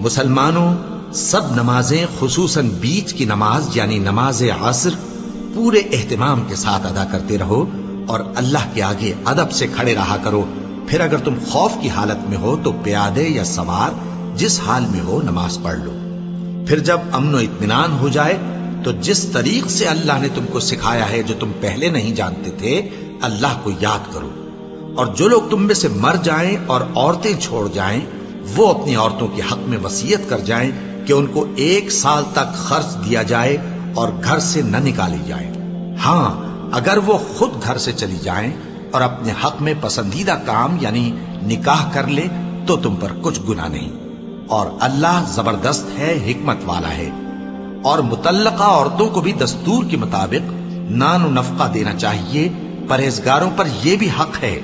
مسلمانوں، سب نمازیں خصوصاً بیچ کی نماز یعنی نماز عصر پورے اہتمام کے ساتھ ادا کرتے رہو اور اللہ کے آگے ادب سے کھڑے رہا کرو. پھر اگر تم خوف کی حالت میں ہو تو پیادے یا سوار جس حال میں ہو نماز پڑھ لو. پھر جب امن و اطمینان ہو جائے تو جس طریق سے اللہ نے تم کو سکھایا ہے جو تم پہلے نہیں جانتے تھے اللہ کو یاد کرو. اور جو لوگ تم میں سے مر جائیں اور عورتیں چھوڑ جائیں وہ اپنی عورتوں کے حق میں وصیت کر جائیں کہ ان کو 1 سال تک خرچ دیا جائے اور گھر سے نہ نکالی جائے. ہاں اگر وہ خود گھر سے چلی جائیں اور اپنے حق میں پسندیدہ کام یعنی نکاح کر لے تو تم پر کچھ گناہ نہیں. اور اللہ زبردست ہے، حکمت والا ہے. اور مطلقہ عورتوں کو بھی دستور کے مطابق نان و نفقہ دینا چاہیے. پرہیزگاروں پر یہ بھی حق ہے.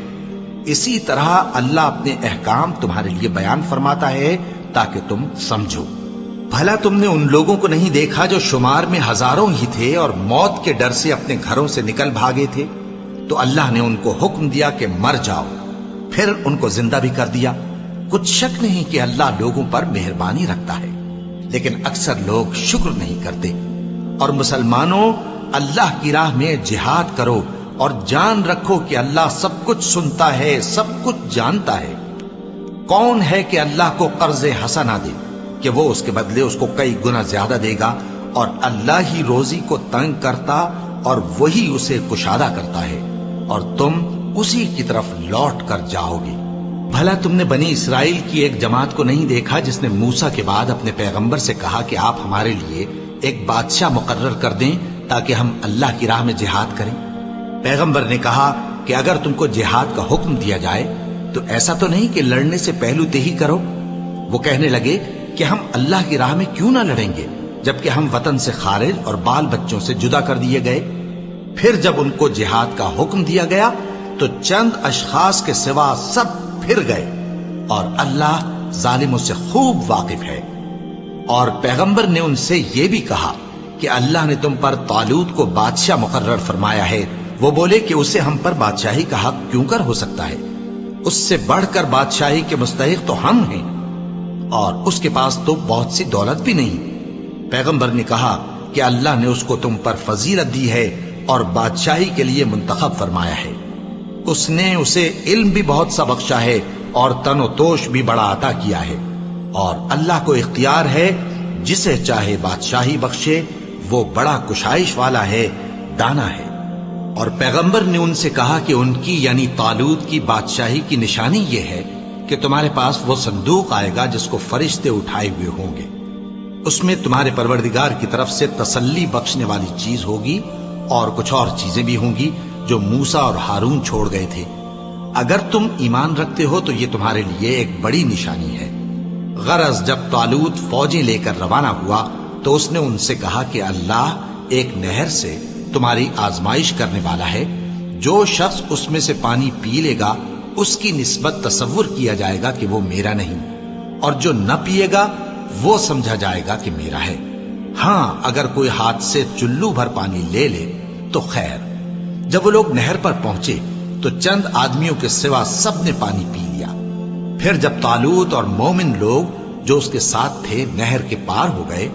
اسی طرح اللہ اپنے احکام تمہارے لیے بیان فرماتا ہے تاکہ تم سمجھو. بھلا تم نے ان لوگوں کو نہیں دیکھا جو شمار میں ہزاروں ہی تھے اور موت کے ڈر سے اپنے گھروں سے نکل بھاگے تھے؟ تو اللہ نے ان کو حکم دیا کہ مر جاؤ، پھر ان کو زندہ بھی کر دیا. کچھ شک نہیں کہ اللہ لوگوں پر مہربانی رکھتا ہے، لیکن اکثر لوگ شکر نہیں کرتے. اور مسلمانوں، اللہ کی راہ میں جہاد کرو اور جان رکھو کہ اللہ سب کچھ سنتا ہے، سب کچھ جانتا ہے. کون ہے کہ اللہ کو قرض حسنہ دے کہ وہ اس کے بدلے اس کو کئی گنا زیادہ دے گا؟ اور اللہ ہی روزی کو تنگ کرتا اور وہی اسے کشادہ کرتا ہے، اور تم اسی کی طرف لوٹ کر جاؤ گے. بھلا تم نے بنی اسرائیل کی ایک جماعت کو نہیں دیکھا جس نے موسیٰ کے بعد اپنے پیغمبر سے کہا کہ آپ ہمارے لیے ایک بادشاہ مقرر کر دیں تاکہ ہم اللہ کی راہ میں جہاد کریں؟ پیغمبر نے کہا کہ اگر تم کو جہاد کا حکم دیا جائے تو ایسا تو نہیں کہ لڑنے سے پہلو تہی کرو. وہ کہنے لگے کہ ہم اللہ کی راہ میں کیوں نہ لڑیں گے جبکہ ہم وطن سے خارج اور بال بچوں سے جدا کر دیے گئے. پھر جب ان کو جہاد کا حکم دیا گیا تو چند اشخاص کے سوا سب پھر گئے، اور اللہ ظالموں سے خوب واقف ہے. اور پیغمبر نے ان سے یہ بھی کہا کہ اللہ نے تم پر طالوت کو بادشاہ مقرر فرمایا ہے. وہ بولے کہ اسے ہم پر بادشاہی کا حق کیوں کر ہو سکتا ہے؟ اس سے بڑھ کر بادشاہی کے مستحق تو ہم ہیں، اور اس کے پاس تو بہت سی دولت بھی نہیں. پیغمبر نے کہا کہ اللہ نے اس کو تم پر فضیلت دی ہے اور بادشاہی کے لیے منتخب فرمایا ہے. اس نے اسے علم بھی بہت سا بخشا ہے اور تن و توش بھی بڑا عطا کیا ہے. اور اللہ کو اختیار ہے جسے چاہے بادشاہی بخشے، وہ بڑا کشائش والا ہے، دانا ہے. اور پیغمبر نے ان سے کہا کہ ان کی یعنی طالوت کی بادشاہی کی نشانی یہ ہے کہ تمہارے پاس وہ صندوق آئے گا جس کو فرشتے اٹھائے ہوئے ہوں گے. اس میں تمہارے پروردگار کی طرف سے تسلی بخشنے والی چیز ہوگی اور کچھ اور چیزیں بھی ہوں گی جو موسیٰ اور ہارون چھوڑ گئے تھے. اگر تم ایمان رکھتے ہو تو یہ تمہارے لیے ایک بڑی نشانی ہے. غرض جب طالوت فوجیں لے کر روانہ ہوا تو اس نے ان سے کہا کہ اللہ ایک نہر سے تمہاری آزمائش کرنے والا ہے. جو شخص اس میں سے پانی پی لے گا اس کی نسبت تصور کیا جائے گا کہ وہ میرا نہیں، اور جو نہ پیے گا وہ سمجھا جائے گا کہ میرا ہے. ہاں اگر کوئی ہاتھ سے چلو بھر پانی لے لے تو خیر. جب وہ لوگ نہر پر پہنچے تو چند آدمیوں کے سوا سب نے پانی پی لیا. پھر جب طالوت اور مومن لوگ جو اس کے ساتھ تھے نہر کے پار ہو گئے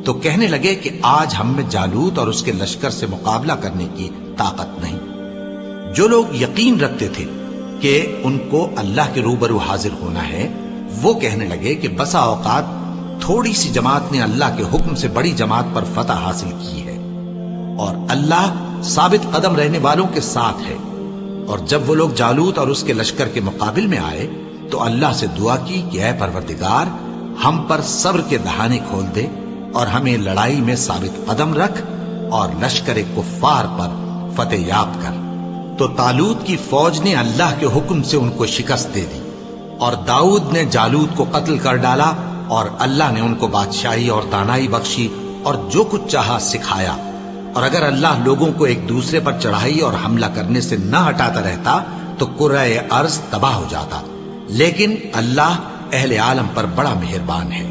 تو کہنے لگے کہ آج ہم میں جالوت اور اس کے لشکر سے مقابلہ کرنے کی طاقت نہیں. جو لوگ یقین رکھتے تھے کہ ان کو اللہ کے روبرو حاضر ہونا ہے وہ کہنے لگے کہ بسا اوقات تھوڑی سی جماعت نے اللہ کے حکم سے بڑی جماعت پر فتح حاصل کی ہے، اور اللہ ثابت قدم رہنے والوں کے ساتھ ہے. اور جب وہ لوگ جالوت اور اس کے لشکر کے مقابل میں آئے تو اللہ سے دعا کی کہ اے پروردگار ہم پر صبر کے دہانے کھول دے اور ہمیں لڑائی میں ثابت قدم رکھ اور لشکر کفار پر فتح یاب کر. تو طالوت کی فوج نے اللہ کے حکم سے ان کو شکست دے دی، اور داؤد نے جالوت کو قتل کر ڈالا، اور اللہ نے ان کو بادشاہی اور دانائی بخشی اور جو کچھ چاہا سکھایا. اور اگر اللہ لوگوں کو ایک دوسرے پر چڑھائی اور حملہ کرنے سے نہ ہٹاتا رہتا تو کرۂ ارض تباہ ہو جاتا. لیکن اللہ اہل عالم پر بڑا مہربان ہے.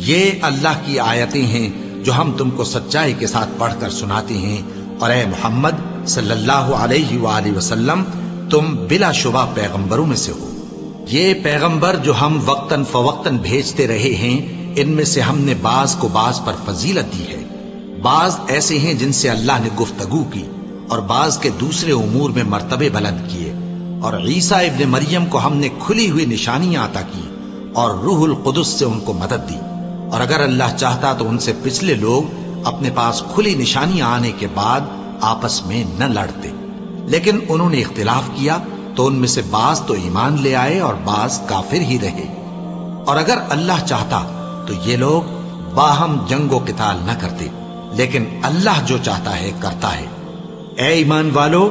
یہ اللہ کی آیتیں ہیں جو ہم تم کو سچائی کے ساتھ پڑھ کر سناتے ہیں، اور اے محمد صلی اللہ علیہ وآلہ وسلم تم بلا شبہ پیغمبروں میں سے ہو. یہ پیغمبر جو ہم وقتاً فوقتاً بھیجتے رہے ہیں ان میں سے ہم نے بعض کو بعض پر فضیلت دی ہے، بعض ایسے ہیں جن سے اللہ نے گفتگو کی، اور بعض کے دوسرے امور میں مرتبے بلند کیے، اور عیسیٰ ابن مریم کو ہم نے کھلی ہوئی نشانیاں عطا کی اور روح القدس سے ان کو مدد دی، اور اگر اللہ چاہتا تو ان سے پچھلے لوگ اپنے پاس کھلی نشانیاں آنے کے بعد آپس میں نہ لڑتے، لیکن انہوں نے اختلاف کیا تو ان میں سے بعض تو ایمان لے آئے اور بعض کافر ہی رہے۔ اور اگر اللہ چاہتا تو یہ لوگ باہم جنگ و قتال نہ کرتے، لیکن اللہ جو چاہتا ہے کرتا ہے۔ اے ایمان والو،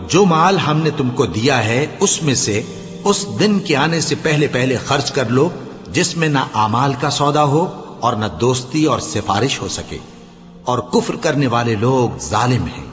جو مال ہم نے تم کو دیا ہے اس میں سے اس دن کے آنے سے پہلے پہلے خرچ کر لو جس میں نہ اعمال کا سودا ہو اور نہ دوستی اور سفارش ہو سکے، اور کفر کرنے والے لوگ ظالم ہیں۔